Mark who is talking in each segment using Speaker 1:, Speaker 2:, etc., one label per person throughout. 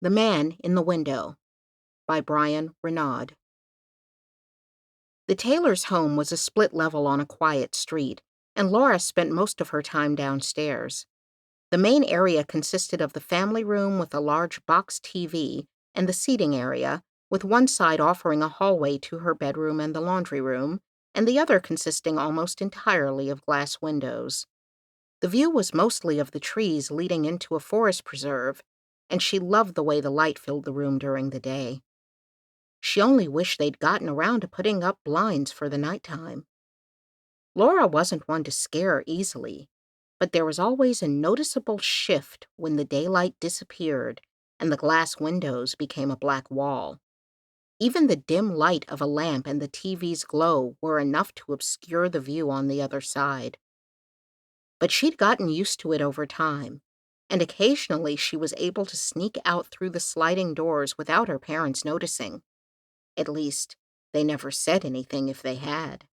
Speaker 1: The Man in the Window by Bryan Renaud. The Taylor's home was a split level on a quiet street, and Laura spent most of her time downstairs. The main area consisted of the family room with a large box TV and the seating area, with one side offering a hallway to her bedroom and the laundry room, and the other consisting almost entirely of glass windows. The view was mostly of the trees leading into a forest preserve, and she loved the way the light filled the room during the day. She only wished they'd gotten around to putting up blinds for the nighttime. Laura wasn't one to scare easily, but there was always a noticeable shift when the daylight disappeared and the glass windows became a black wall. Even the dim light of a lamp and the TV's glow were enough to obscure the view on the other side. But she'd gotten used to it over time, and occasionally she was able to sneak out through the sliding doors without her parents noticing. At least, they never said anything if they had.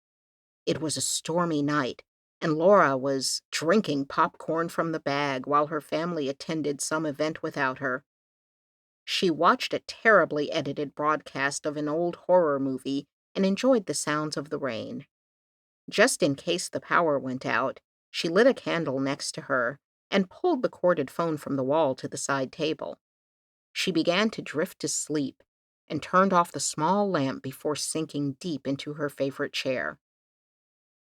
Speaker 1: It was a stormy night, and Laura was drinking popcorn from the bag while her family attended some event without her. She watched a terribly edited broadcast of an old horror movie and enjoyed the sounds of the rain. Just in case the power went out, she lit a candle next to her and pulled the corded phone from the wall to the side table. She began to drift to sleep and turned off the small lamp before sinking deep into her favorite chair.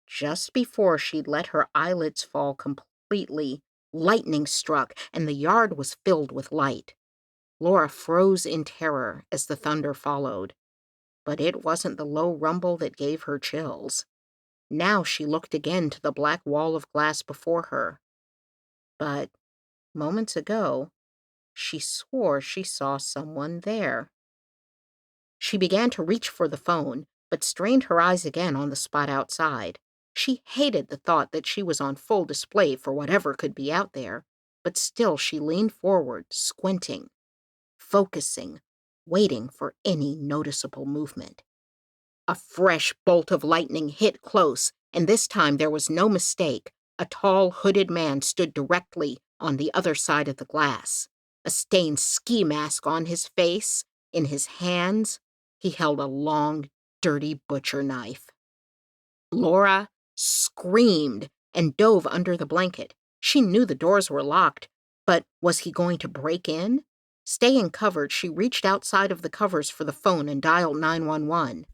Speaker 1: Just before she'd let her eyelids fall completely, lightning struck and the yard was filled with light. Laura froze in terror as the thunder followed, but it wasn't the low rumble that gave her chills. Now she looked again to the black wall of glass before her. But moments ago, she swore she saw someone there. She began to reach for the phone, but strained her eyes again on the spot outside. She hated the thought that she was on full display for whatever could be out there, but still she leaned forward, squinting, focusing, waiting for any noticeable movement. A fresh bolt of lightning hit close, and this time there was no mistake. A tall, hooded man stood directly on the other side of the glass, a stained ski mask on his face. In his hands, he held a long, dirty butcher knife. Laura screamed and dove under the blanket. She knew the doors were locked, but was he going to break in? Staying covered, she reached outside of the covers for the phone and dialed 911.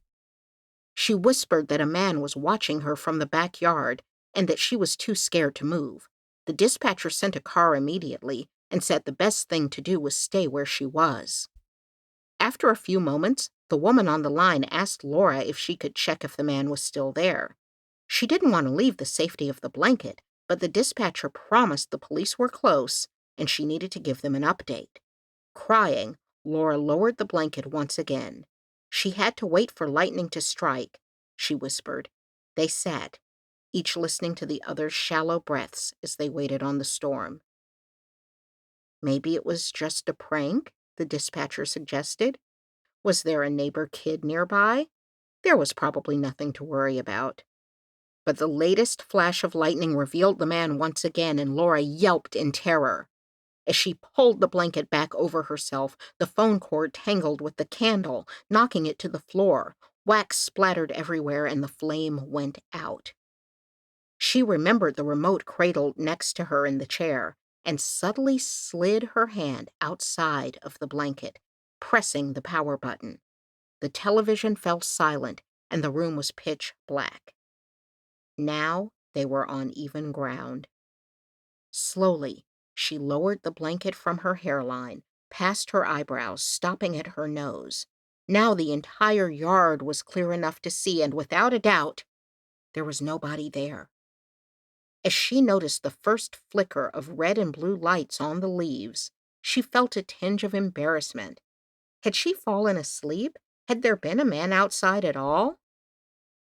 Speaker 1: She whispered that a man was watching her from the backyard and that she was too scared to move. The dispatcher sent a car immediately and said the best thing to do was stay where she was. After a few moments, the woman on the line asked Laura if she could check if the man was still there. She didn't want to leave the safety of the blanket, but the dispatcher promised the police were close and she needed to give them an update. Crying, Laura lowered the blanket once again. She had to wait for lightning to strike, she whispered. They sat, each listening to the other's shallow breaths as they waited on the storm. Maybe it was just a prank, the dispatcher suggested. Was there a neighbor kid nearby? There was probably nothing to worry about. But the latest flash of lightning revealed the man once again, and Laura yelped in terror. As she pulled the blanket back over herself, the phone cord tangled with the candle, knocking it to the floor. Wax splattered everywhere, and the flame went out. She remembered the remote cradled next to her in the chair, and suddenly slid her hand outside of the blanket, pressing the power button. The television fell silent, and the room was pitch black. Now they were on even ground. Slowly, she lowered the blanket from her hairline, past her eyebrows, stopping at her nose. Now the entire yard was clear enough to see, and without a doubt, there was nobody there. As she noticed the first flicker of red and blue lights on the leaves, she felt a tinge of embarrassment. Had she fallen asleep? Had there been a man outside at all?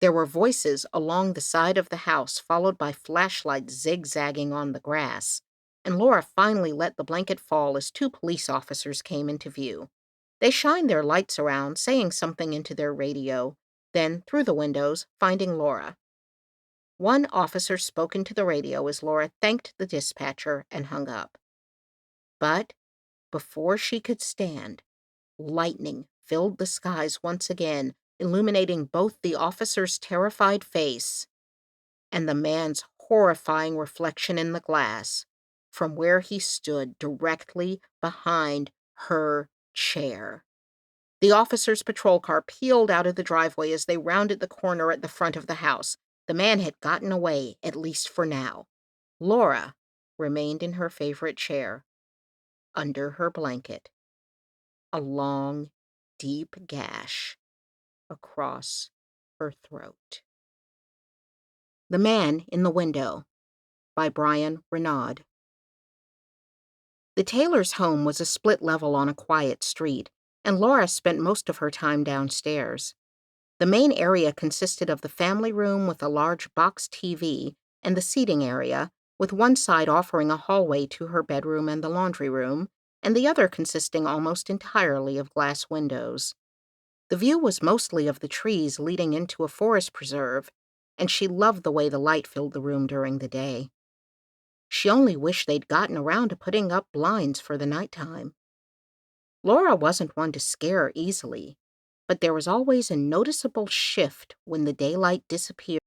Speaker 1: There were voices along the side of the house, followed by flashlights zigzagging on the grass, and Laura finally let the blanket fall as two police officers came into view. They shined their lights around, saying something into their radio, then through the windows, finding Laura. One officer spoke into the radio as Laura thanked the dispatcher and hung up. But Before she could stand, lightning filled the skies once again, illuminating both the officer's terrified face and the man's horrifying reflection in the glass from where he stood directly behind her chair. The officer's patrol car peeled out of the driveway as they rounded the corner at the front of the house. The man had gotten away, at least for now. Laura remained in her favorite chair, under her blanket, a long, deep gash across her throat. The Man in the Window by Bryan Renaud. The Taylor's home was a split level on a quiet street, and Laura spent most of her time downstairs. The main area consisted of the family room with a large box TV and the seating area, with one side offering a hallway to her bedroom and the laundry room, and the other consisting almost entirely of glass windows. The view was mostly of the trees leading into a forest preserve, and she loved the way the light filled the room during the day. She only wished they'd gotten around to putting up blinds for the nighttime. Laura wasn't one to scare easily, but there was always a noticeable shift when the daylight disappeared